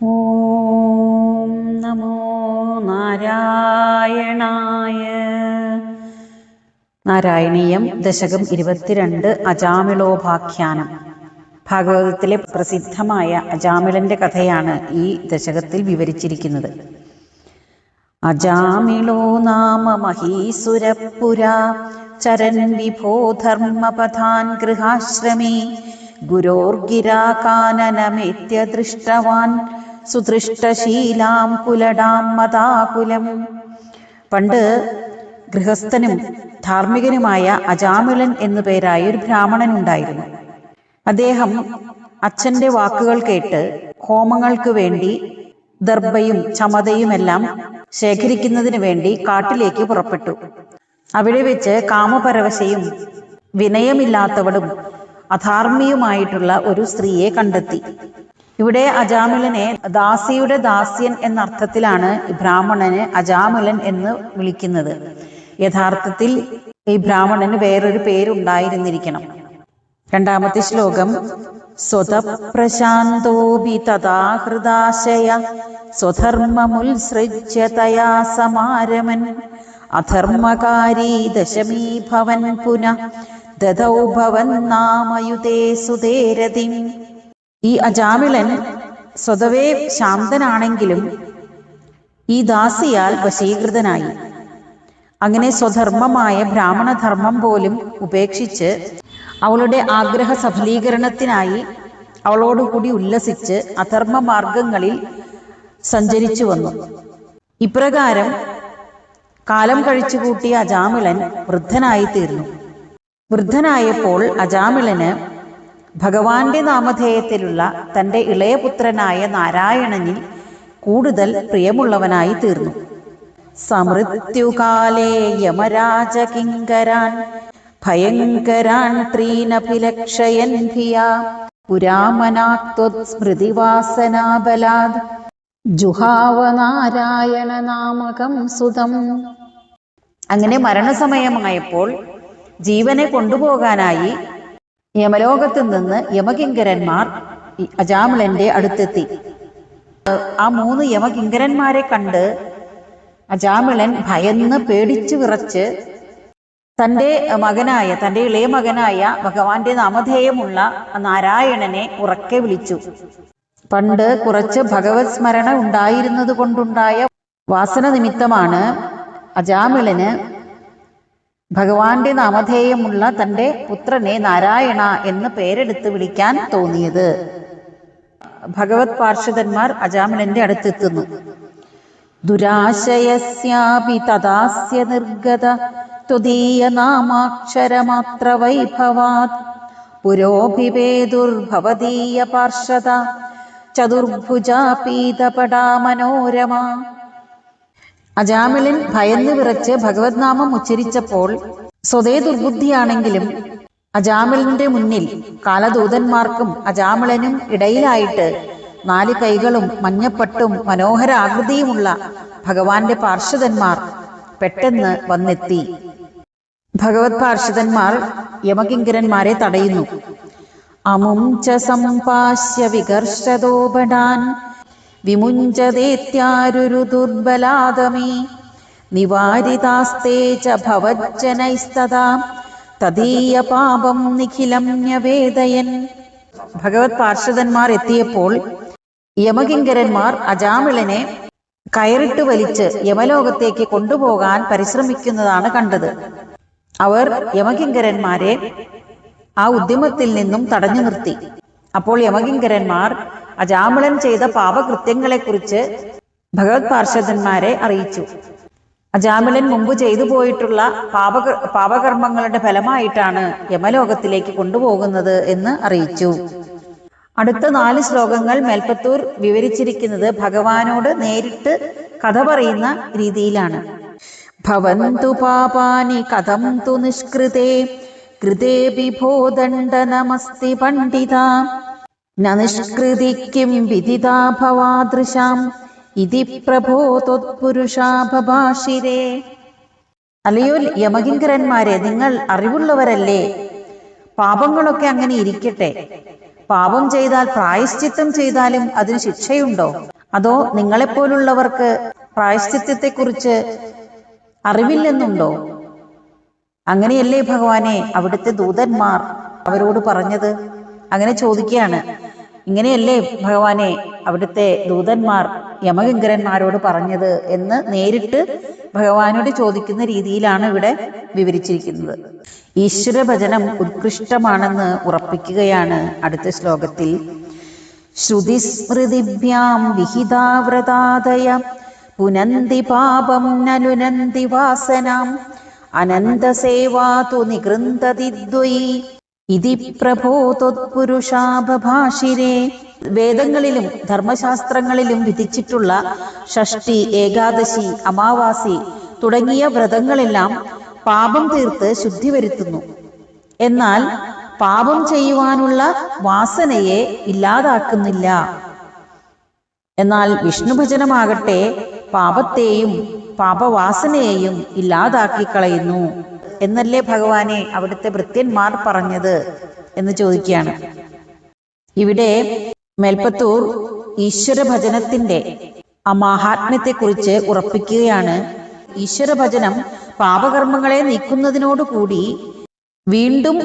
ഓം നമോ നാരായണായ. നാരായണീയം ദശകം 22 അജാമിളോപാഖ്യാനം. ഭാഗവതത്തിലെ പ്രസിദ്ധമായ അജാമിളന്റെ കഥയാണ് ഈ ദശകത്തിൽ വിവരിച്ചിരിക്കുന്നത്. അജാമിളോ നാമ മഹീസുരപുരാ ചരൻ വിഭോ ധർമ്മപഥാൻ ഗൃഹാശ്രമേ ഗുരോർഗിരാകാനനമേത്യ ദൃഷ്ടവാൻ സുദൃഷ്ടശീലാം കുലടാം മതാകുലം. പണ്ട് ഗൃഹസ്ഥനും ധാർമ്മികനുമായ അജാമിളൻ എന്നു പേരായ ഒരു ബ്രാഹ്മണൻ ഉണ്ടായിരുന്നു. അദ്ദേഹം അച്ഛൻ്റെ വാക്കുകൾ കേട്ട് ഹോമങ്ങൾക്ക് വേണ്ടി ദർഭയും ചമതയുമെല്ലാം ശേഖരിക്കുന്നതിന് വേണ്ടി കാട്ടിലേക്ക് പുറപ്പെട്ടു. അവിടെ വെച്ച് കാമപരവശയും വിനയമില്ലാത്തവളും അധാർമ്മിയുമായിട്ടുള്ള ഒരു സ്ത്രീയെ കണ്ടെത്തി. ഇവിടെ അജാമിളനെ ദാസിയുടെ ദാസ്യൻ എന്ന അർത്ഥത്തിലാണ് ബ്രാഹ്മണന് അജാമിളൻ എന്ന് വിളിക്കുന്നത്. യഥാർത്ഥത്തിൽ ഈ ബ്രാഹ്മണന് വേറൊരു പേരുണ്ടായിരുന്നിരിക്കണം. രണ്ടാമത്തെ ശ്ലോകം. സ്വതപ്രശാന്തോപി തഥാ ഹൃദാശയ സ്വധർമ്മമുത്സൃജ്യ തയാ സമാരമൻ അധർമ്മകാരീ ദശമീ ഭവൻ പുനഃ ദദൗ ഭവൻ നാമയുതേ സുതേരതിം. ഈ അജാമിളൻ സ്വതവേ ശാന്തനാണെങ്കിലും ഈ ദാസിയാൽ വശീകൃതനായി. അങ്ങനെ സ്വധർമ്മമായ ബ്രാഹ്മണധർമ്മം പോലും ഉപേക്ഷിച്ച് അവളുടെ ആഗ്രഹ സഫലീകരണത്തിനായി അവളോടുകൂടി ഉല്ലസിച്ച് അധർമ്മ മാർഗങ്ങളിൽ സഞ്ചരിച്ചു വന്നു. ഇപ്രകാരം കാലം കഴിച്ചുകൂട്ടിയ അജാമിളൻ വൃദ്ധനായി തീർന്നു. വൃദ്ധനായപ്പോൾ അജാമിളന് ഭഗവാന്റെ നാമധേയത്തിലുള്ള തൻ്റെ ഇളയപുത്രനായ നാരായണനിൽ കൂടുതൽ പ്രിയമുള്ളവനായി തീർന്നു. സമൃത്യുകാലേ യമരാജകിങ്കരാൻ ഭയങ്കരാൻ ത്രീനഭിലക്ഷയൻ ഭിയാ പുരാമനാത്വസ്മൃതിവാസനാബലാദ് ജുഹാവ നാരായണ നാമകം സുതം. അങ്ങനെ മരണസമയമായപ്പോൾ ജീവനെ കൊണ്ടുപോകാനായി യമലോകത്തു നിന്ന് യമകിങ്കരന്മാർ അജാമിളന്റെ അടുത്തെത്തി. ആ 3 യമകിങ്കരന്മാരെ കണ്ട് അജാമിളൻ ഭയന്ന് പേടിച്ചു വിറച്ച് തൻ്റെ ഇളയ മകനായ ഭഗവാന്റെ നാമധേയമുള്ള നാരായണനെ ഉറക്കെ വിളിച്ചു. പണ്ട് കുറച്ച് ഭഗവത് സ്മരണ ഉണ്ടായിരുന്നത് കൊണ്ടുണ്ടായ വാസന നിമിത്തമാണ് അജാമിളന് ഭഗവാന്റെ നാമധേയമുള്ള തൻ്റെ പുത്രനെ നാരായണ എന്ന് പേരെടുത്ത് വിളിക്കാൻ തോന്നിയത്. ഭഗവത് പാർഷദന്മാർ അജാമിളന്റെ അടുത്തെത്തുന്നു. ദുരാശയസ്യാപി തദാസ്യ നിർഗത ത്വദീയ നാമാക്ഷരമാത്ര വൈഭവാത് പുരോഭിവേദുർഭവദീയ പാർഷദ ചതുർഭുജാ പീതപടാ മനോരമ. അജാമിളൻ ഭയന്നു വിറച്ച് ഭഗവത് നാമം ഉച്ചരിച്ചപ്പോൾ സ്വതേ ദുർബുദ്ധിയാണെങ്കിലും അജാമിളന്റെ മുന്നിൽ കാലദൂതന്മാർക്കും അജാമിളനും ഇടയിലായിട്ട് 4 കൈകളും മഞ്ഞപ്പട്ടും മനോഹര ആകൃതിയുമുള്ള ഭഗവാന്റെ പാർഷദന്മാർ പെട്ടെന്ന് വന്നെത്തി. ഭഗവത് പാർഷദന്മാർ യമകിങ്കരന്മാരെ തടയുന്നു. അമും ച സംപാശ്യ വികർഷതോപടാൻ വിമുഞ്ചതേത്യാരുരു ദുർബലാദമേ നിവാരിതാസ്തേ ച ഭവജ്ജനൈസ്തദാ തദീയ പാപം നിഖിലം ന്യവേദയൻ. ഭഗവത് പാർഷദന്മാർ എത്തിയപ്പോൾ യമകിങ്കരന്മാർ അജാമിളനെ കയറിട്ട് വലിച്ച് യമലോകത്തേക്ക് കൊണ്ടുപോകാൻ പരിശ്രമിക്കുന്നതാണ് കണ്ടത്. അവർ യമകിങ്കരന്മാരെ ആ ഉദ്യമത്തിൽ നിന്നും തടഞ്ഞു നിർത്തി. അപ്പോൾ യമകിങ്കരന്മാർ അജാമിളൻ ചെയ്ത പാപകൃത്യങ്ങളെക്കുറിച്ച് ഭഗവത് പാർഷദന്മാരെ അറിയിച്ചു. അജാമിളൻ മുമ്പ് ചെയ്തു പോയിട്ടുള്ള പാപകർമ്മങ്ങളുടെ ഫലമായിട്ടാണ് യമലോകത്തിലേക്ക് കൊണ്ടുപോകുന്നത് എന്ന് അറിയിച്ചു. അടുത്ത 4 ശ്ലോകങ്ങൾ മേൽപ്പത്തൂർ വിവരിച്ചിരിക്കുന്നത് ഭഗവാനോട് നേരിട്ട് കഥ പറയുന്ന രീതിയിലാണ്. ഭവന്തു പാപാനി കഥം തു നിഷ്കൃതേ കൃതേ വിഭോ ദണ്ഡനമസ്തി പണ്ഡിത ന നിഷ്കൃതിക്കും വിദിതാ ഭവാദൃശാം ഇതി പ്രഭോ ത്വത്പുരുഷാഭഭാഷിരേ. അല്ലയോ യമകിങ്കരന്മാരെ, നിങ്ങൾ അറിവുള്ളവരല്ലേ? പാപങ്ങളൊക്കെ അങ്ങനെ ഇരിക്കട്ടെ, പാപം ചെയ്താൽ പ്രായശ്ചിത്തം ചെയ്താലും അതിന് ശിക്ഷയുണ്ടോ? അതോ നിങ്ങളെപ്പോലുള്ളവർക്ക് പ്രായശ്ചിത്തത്തെക്കുറിച്ച് അറിവില്ലെന്നുണ്ടോ? അങ്ങനെയല്ലേ ഭഗവാനെ അവിടുത്തെ ദൂതന്മാർ അവരോട് പറഞ്ഞത്? അങ്ങനെ ചോദിക്കുകയാണ്. ഇങ്ങനെയല്ലേ ഭഗവാനെ അവിടുത്തെ ദൂതന്മാർ യമകിങ്കരന്മാരോട് പറഞ്ഞത് എന്ന് നേരിട്ട് ഭഗവാനോട് ചോദിക്കുന്ന രീതിയിലാണ് ഇവിടെ വിവരിച്ചിരിക്കുന്നത്. ഈശ്വര ഭജനം ഉത്കൃഷ്ടമാണെന്ന് ഉറപ്പിക്കുകയാണ് അടുത്ത ശ്ലോകത്തിൽ. ശ്രുതിസ്മൃതിഭ്യാം വിഹിതാവ്രതാദയ പുനന്തി പാപം നലുനന്തി വാസനാം അനന്തസേവാതു നികൃന്തതി ദ്വയി ഇതി പ്രഭോ ത്വത്പുരുഷാഭാഷിരേ. വേദങ്ങളിലും ധർമ്മശാസ്ത്രങ്ങളിലും വിധിച്ചിട്ടുള്ള ഷഷ്ടി, ഏകാദശി, അമാവാസി തുടങ്ങിയ വ്രതങ്ങളെല്ലാം പാപം തീർത്ത് ശുദ്ധി വരുത്തുന്നു. എന്നാൽ പാപം ചെയ്യുവാനുള്ള വാസനയെ ഇല്ലാതാക്കുന്നില്ല. എന്നാൽ വിഷ്ണുഭജനമാകട്ടെ പാപത്തെയും പാപവാസനയെയും ഇല്ലാതാക്കി കളയുന്നു എന്നല്ലേ ഭഗവാനെ അവിടുത്തെ ഭൃത്യന്മാർ പറഞ്ഞത് എന്ന് ചോദിക്കുകയാണ്. ഇവിടെ മേൽപ്പത്തൂർ ഈശ്വര ഭജനത്തിന്റെ ആ മാഹാത്മ്യത്തെക്കുറിച്ച് ഉറപ്പിക്കുകയാണ്. ഈശ്വര ഭജനം പാപകർമ്മങ്ങളെ നീക്കുന്നതിനോടുകൂടി വീണ്ടും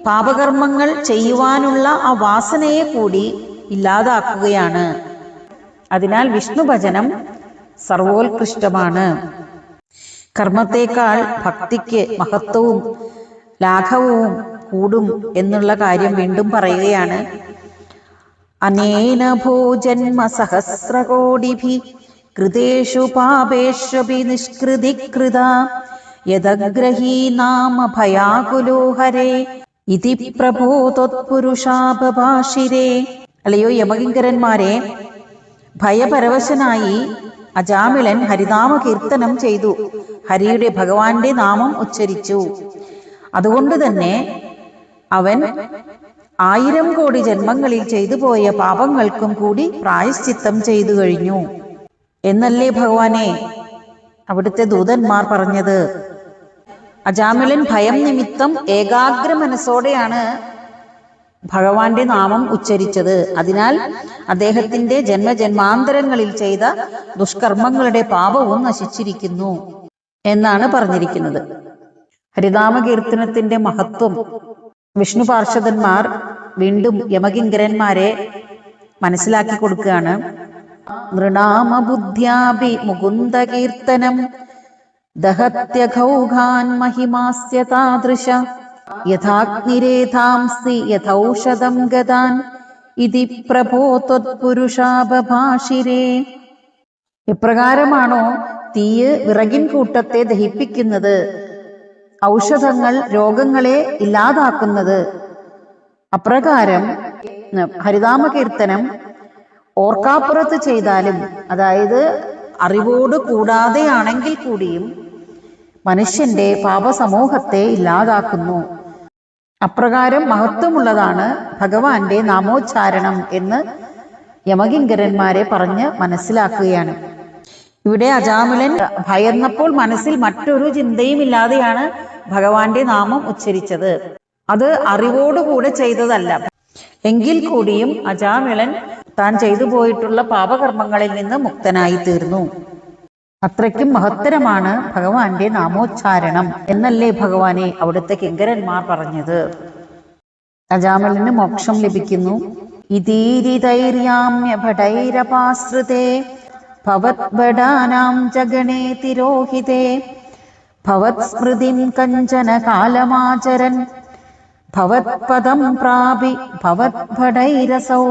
പാപകർമ്മങ്ങൾ ചെയ്യുവാനുള്ള ആ വാസനയെ കൂടി ഇല്ലാതാക്കുകയാണ്. അതിനാൽ വിഷ്ണു ഭജനം സർവോത്കൃഷ്ടമാണ്. കർമ്മത്തേക്കാൾ ഭക്തിക്ക് മഹത്വവും ലാഘവവും കൂടും എന്നുള്ള കാര്യം വീണ്ടും പറയുകയാണ്. അനേന ഭോജന്മ സഹസ്രകോടിഭി കൃതേഷു പാപേഷ്വപി നിഷ്കൃതികൃത യദഗ്രഹീ നാമ ഭയാകുലോ ഹരേ ഇതി പ്രഭോ ത്വത്പുരുഷാഭാഷിരേ. അല്ലയോ യമകിങ്കരന്മാരെ, ഭയപരവശനായി അജാമിളൻ ഹരിനാമ കീർത്തനം ചെയ്തു, ഹരിയുടെ ഭഗവാന്റെ നാമം ഉച്ചരിച്ചു. അതുകൊണ്ട് തന്നെ അവൻ 1000 കോടി ജന്മങ്ങളിൽ ചെയ്തു പോയ പാപങ്ങൾക്കും കൂടി പ്രായശ്ചിത്തം ചെയ്തു കഴിഞ്ഞു എന്നല്ലേ ഭഗവാനെ അവിടുത്തെ ദൂതന്മാർ പറഞ്ഞത്. അജാമിളൻ ഭയം നിമിത്തം ഏകാഗ്ര മനസ്സോടെയാണ് ഭഗവാന്റെ നാമം ഉച്ചരിച്ചത്. അതിനാൽ അദ്ദേഹത്തിന്റെ ജന്മജന്മാന്തരങ്ങളിൽ ചെയ്ത ദുഷ്കർമ്മങ്ങളുടെ പാപവും നശിച്ചിരിക്കുന്നു എന്നാണ് പറഞ്ഞിരിക്കുന്നത്. ഹരിനാമകീർത്തനത്തിന്റെ മഹത്വം വിഷ്ണു പാർഷദന്മാർ വീണ്ടും യമകിങ്കരന്മാരെ മനസ്സിലാക്കി കൊടുക്കുകയാണ്. നൃണാമ ബുദ്ധ്യാഭി മുകുന്ദ കീർത്തനം ദഹത്യഘൗഘാൻ മഹിമാസ്യ താദൃശ യഥാഗ്നിരേധാംസി യഥൗഷധം ഗതാൻ ഇതി പ്രഭോ ത്വത്പുരുഷാഭാഷിരേ. എപ്രകാരമാണോ തീയ് വിറകിൻ കൂട്ടത്തെ ദഹിപ്പിക്കുന്നത്, ഔഷധങ്ങൾ രോഗങ്ങളെ ഇല്ലാതാക്കുന്നത്, അപ്രകാരം ഹരിനാമ കീർത്തനം ഓർക്കാപ്പുറത്ത് ചെയ്താലും, അതായത് അറിവോട് കൂടാതെയാണെങ്കിൽ കൂടിയും മനുഷ്യന്റെ പാപസമൂഹത്തെ ഇല്ലാതാക്കുന്നു. അപ്രകാരം മഹത്വമുള്ളതാണ് ഭഗവാന്റെ നാമോച്ചാരണം എന്ന് യമകിങ്കരന്മാരെ പറഞ്ഞ് മനസ്സിലാക്കുകയാണ്. ഇവിടെ അജാമിളൻ ഭയന്നപ്പോൾ മനസ്സിൽ മറ്റൊരു ചിന്തയും ഇല്ലാതെയാണ് ഭഗവാന്റെ നാമം ഉച്ചരിച്ചത്. അത് അറിവോടുകൂടെ ചെയ്തതല്ല. എങ്കിൽ കൂടിയും അജാമിളൻ താൻ ചെയ്തു പോയിട്ടുള്ള പാപകർമ്മങ്ങളിൽ നിന്ന് മുക്തനായി തീർന്നു. അത്രയ്ക്കും മഹത്തരമാണ് ഭഗവാന്റെ നാമോച്ചാരണം എന്നല്ലേ ഭഗവാനെ അവിടുത്തെ കിങ്കരന്മാർ പറഞ്ഞത്. അജാമിളന് മോക്ഷം ലഭിക്കുന്നു. ഇതീരിതൈര്യാമ്യഭടൈരപാശ്രിതേ ഭവത്ഭടാനാം ജഗണേ തിരോഹിതേ ഭവത് സ്മൃതിം കഞ്ചന കാലമാചരൻ ഭവത്പദം പ്രാപി ഭവത്ഭടൈരസൗ.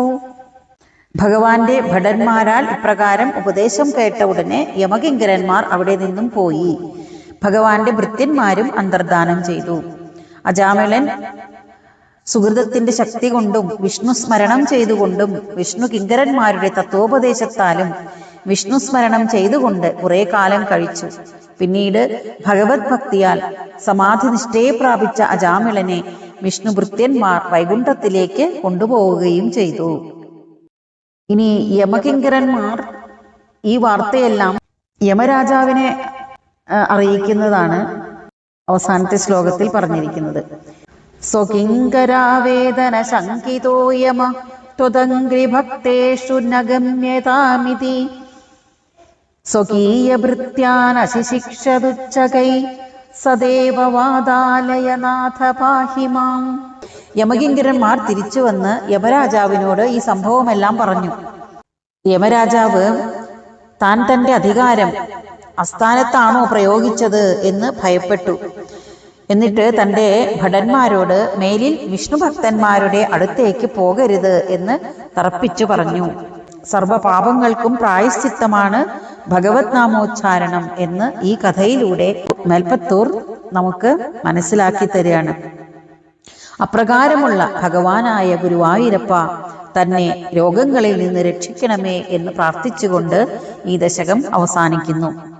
ഭഗവാന്റെ ഭടന്മാരാൽ ഇപ്രകാരം ഉപദേശം കേട്ട ഉടനെ യമകിങ്കരന്മാർ അവിടെ നിന്നും പോയി. ഭഗവാന്റെ ഭൃത്യന്മാരും അന്തർദാനം ചെയ്തു. അജാമിളൻ സുഹൃതത്തിന്റെ ശക്തി കൊണ്ടും വിഷ്ണു സ്മരണം ചെയ്തുകൊണ്ടും വിഷ്ണു കിങ്കരന്മാരുടെ തത്വോപദേശത്താലും വിഷ്ണു സ്മരണം ചെയ്തുകൊണ്ട് കുറെ കാലം കഴിച്ചു. പിന്നീട് ഭഗവത് ഭക്തിയാൽ സമാധി നിഷ്ഠയെ പ്രാപിച്ച അജാമിളനെ വിഷ്ണു ഭൃത്യന്മാർ വൈകുണ്ഠത്തിലേക്ക് കൊണ്ടുപോവുകയും ചെയ്തു. ഇനി യമകിങ്കരന്മാർ ഈ വാർത്തയെല്ലാം യമരാജാവിനെ അറിയിക്കുന്നതാണ് അവസാനത്തെ ശ്ലോകത്തിൽ പറഞ്ഞിരിക്കുന്നത്. സ്വകിങ്കരാവേദന ശങ്കിതോയമ ത്വദംഗ്രിഭക്തേഷു ന ഗമ്യതാമിതി സ്വകീയഭൃത്യാനശിശിക്ഷതുച്ഛകൈ സദേവ വാദാലയനാഥ പാഹി മാം. യമകിങ്കരന്മാർ തിരിച്ചു വന്ന് യമരാജാവിനോട് ഈ സംഭവമെല്ലാം പറഞ്ഞു. യമരാജാവ് താൻ തന്റെ അധികാരം അസ്ഥാനത്താണോ പ്രയോഗിച്ചത് എന്ന് ഭയപ്പെട്ടു. എന്നിട്ട് തന്റെ ഭടന്മാരോട് മേലിൽ വിഷ്ണു ഭക്തന്മാരുടെ അടുത്തേക്ക് പോകരുത് എന്ന് തറപ്പിച്ചു പറഞ്ഞു. സർവപാപങ്ങൾക്കും പ്രായശ്ചിത്തമാണ് ഭഗവത് നാമോച്ചാരണം എന്ന് ഈ കഥയിലൂടെ മേൽപ്പത്തൂർ നമുക്ക് മനസ്സിലാക്കി തരികയാണ്. അപ്രകാരമുള്ള ഭഗവാനായ ഗുരുവായൂരപ്പ തന്നെ രോഗങ്ങളിൽ നിന്ന് രക്ഷിക്കണമേ എന്ന് പ്രാർത്ഥിച്ചുകൊണ്ട് ഈ ദശകം അവസാനിക്കുന്നു.